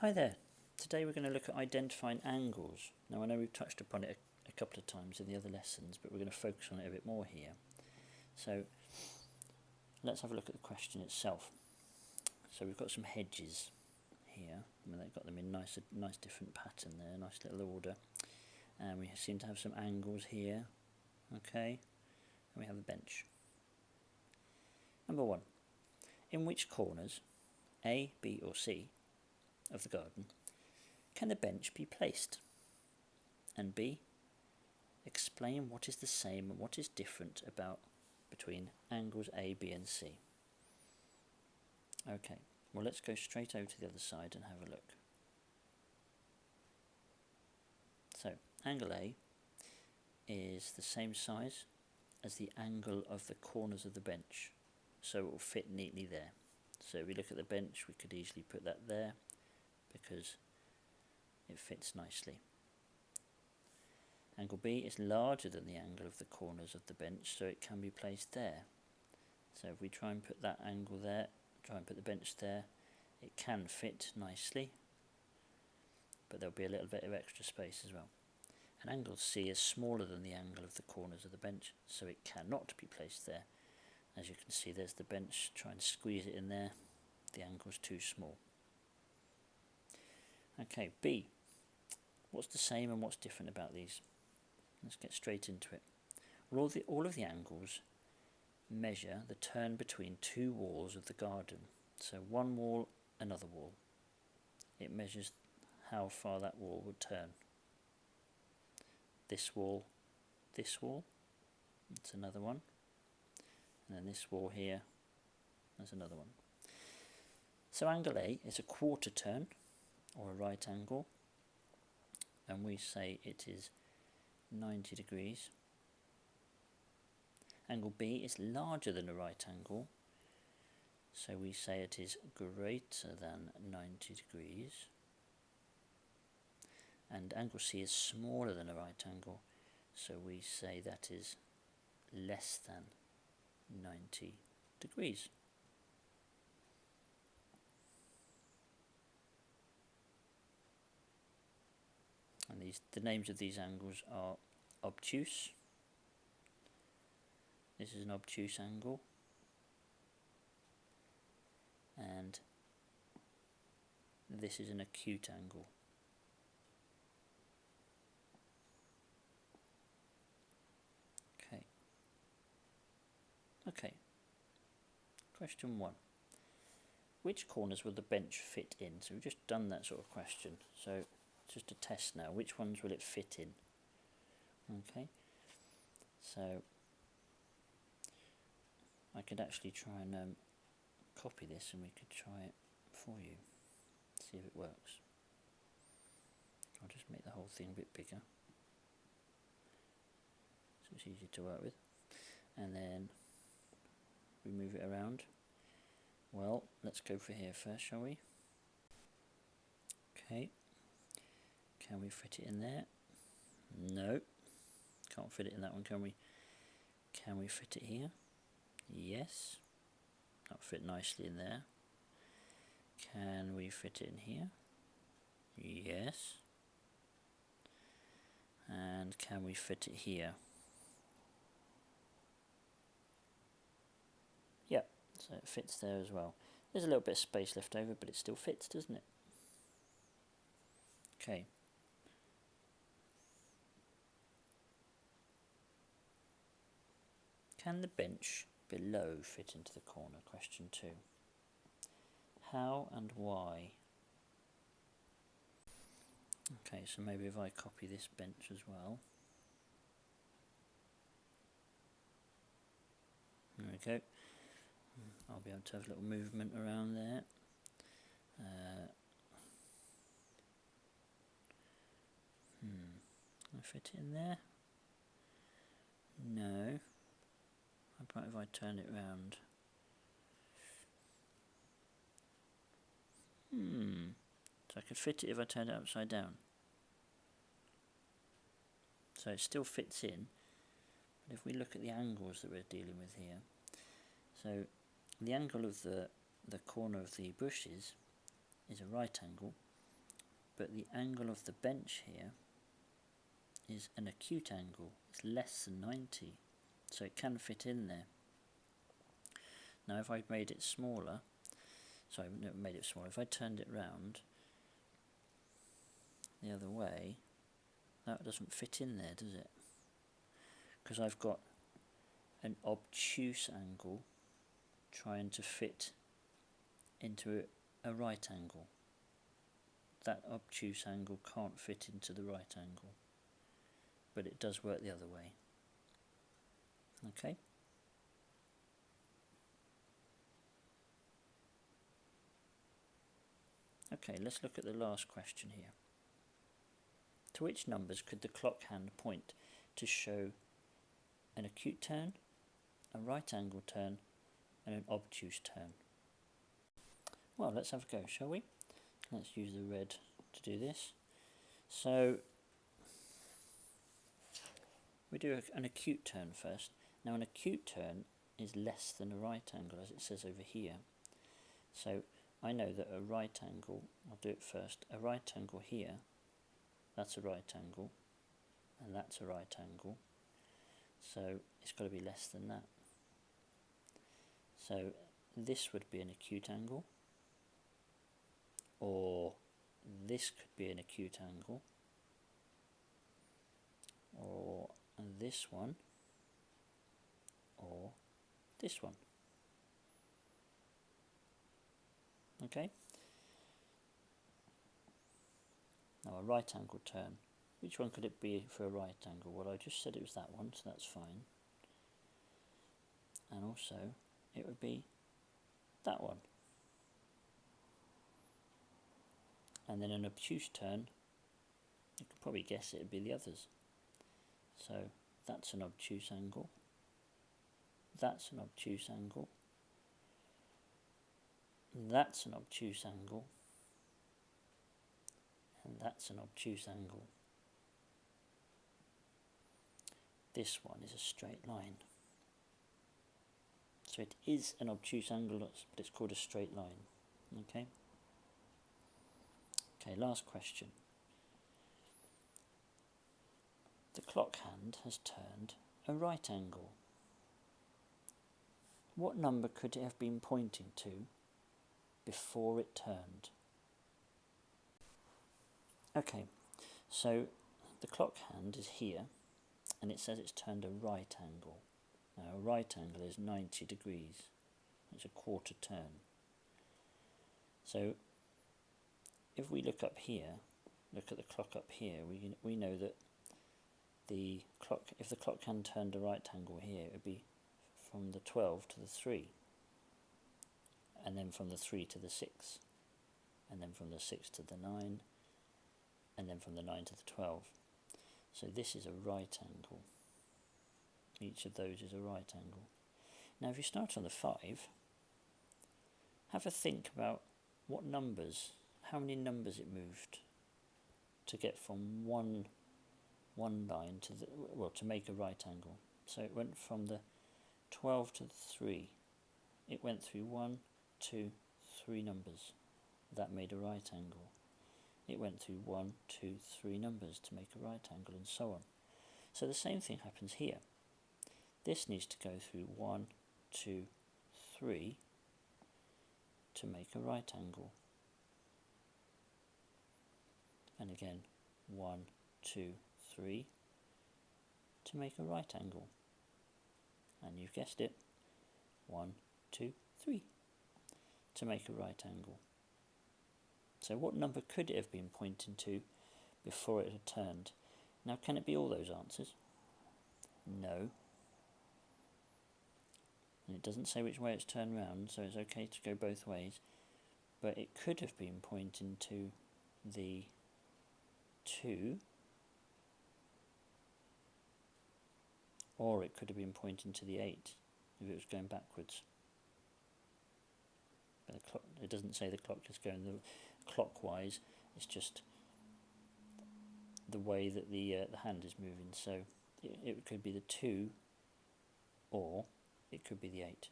Hi there. Today we're going to look at identifying angles. Now I know we've touched upon it a couple of times in the other lessons, but we're going to focus on it a bit more here. So let's have a look at the question itself. So we've got some hedges here. I mean, they've got them in nice different pattern there, nice little order. And we seem to have some angles here. Okay, and we have a bench. Number one, in which corners, A, B or C, of the garden can the bench be placed? And B, explain what is the same and what is different between angles A, B and C. Okay, well let's go straight over to the other side and have a look. So angle A is the same size as the angle of the corners of the bench, so it will fit neatly there. So if we look at the bench, we could easily put that there because it fits nicely. Angle B is larger than the angle of the corners of the bench, so it can be placed there. So if we try and put that angle there, try and put the bench there, it can fit nicely, but there'll be a little bit of extra space as well. And angle C is smaller than the angle of the corners of the bench, so it cannot be placed there. As you can see, there's the bench, try and squeeze it in there, the angle's too small. Okay, B. What's the same and what's different about these? Let's get straight into it. Well, all of the angles measure the turn between two walls of the garden. So one wall, another wall. It measures how far that wall would turn. This wall, that's another one. And then this wall here, there's another one. So angle A is a quarter turn, or a right angle, and we say it is 90 degrees. Angle B is larger than a right angle, so we say it is greater than 90 degrees. And angle C is smaller than a right angle, so we say that is less than 90 degrees. And the names of these angles are obtuse. This is an obtuse angle. And this is an acute angle. Okay. Question 1. Which corners will the bench fit in? So we've just done that sort of question. So just a test now. Which ones will it fit in? Okay. So I could actually try and copy this, and we could try it for you. See if it works. I'll just make the whole thing a bit bigger, so it's easier to work with. And then we move it around. Well, let's go for here first, shall we? Okay. Can we fit it in there? No. Can't fit it in that one, can we? Can we fit it here? Yes. That'll fit nicely in there. Can we fit it in here? Yes. And can we fit it here? Yeah, so it fits there as well. There's a little bit of space left over, but it still fits, doesn't it? Okay. Can the bench below fit into the corner? Question 2. How and why? Okay, so maybe if I copy this bench as well. There we go. I'll be able to have a little movement around there. Can I fit it in there? No. How about if I turn it round? So I could fit it if I turned it upside down. So it still fits in, but if we look at the angles that we're dealing with here, so the angle of the corner of the bushes is a right angle, but the angle of the bench here is an acute angle. It's less than 90, so it can fit in there. Now if I made it smaller, sorry, no, made it smaller, if I turned it round the other way, that doesn't fit in there, does it? Because I've got an obtuse angle trying to fit into a right angle. That obtuse angle can't fit into the right angle, but it does work the other way. Okay? Okay, let's look at the last question here. To which numbers could the clock hand point to show an acute turn, a right angle turn, and an obtuse turn? Well, let's have a go, shall we? Let's use the red to do this. So we do an acute turn first. Now an acute turn is less than a right angle, as it says over here. So I know that a right angle, I'll do it first, a right angle here, that's a right angle, and that's a right angle, so it's got to be less than that. So this would be an acute angle, or this could be an acute angle, or this one, or this one. Okay? Now a right angle turn, which one could it be for a right angle? Well, I just said it was that one, so that's fine. And also it would be that one. And then an obtuse turn, you could probably guess it would be the others. So that's an obtuse angle, that's an obtuse angle, that's an obtuse angle, and that's an obtuse angle. This one is a straight line. So it is an obtuse angle, but it's called a straight line. Okay? Okay, last question. The clock hand has turned a right angle. What number could it have been pointing to before it turned? Okay, so the clock hand is here, and it says it's turned a right angle. Now a right angle is 90 degrees. It's a quarter turn. So if we look up here, look at the clock up here, we know that the clock, if the clock hand turned a right angle here, it would be from the 12 to the 3, and then from the 3 to the 6, and then from the 6 to the 9, and then from the 9 to the 12. So this is a right angle. Each of those is a right angle. Now if you start on the 5, have a think about what numbers, how many numbers it moved to get from one line to the, well, to make a right angle. So it went from the 12 to the 3. It went through 1, 2, 3 numbers. That made a right angle. It went through 1, 2, 3 numbers to make a right angle, and so on. So the same thing happens here. This needs to go through 1, 2, 3 to make a right angle. And again, 1, 2, 3 to make a right angle. And you've guessed it, 1, 2, 3 to make a right angle. So what number could it have been pointing to before it had turned? Now can it be all those answers? No. And it doesn't say which way it's turned round, so it's okay to go both ways. But it could have been pointing to the 2, or it could have been pointing to the 8 if it was going backwards. But the clock, it doesn't say the clock is going clockwise, it's just the way that the hand is moving. So it could be the 2, or it could be the 8.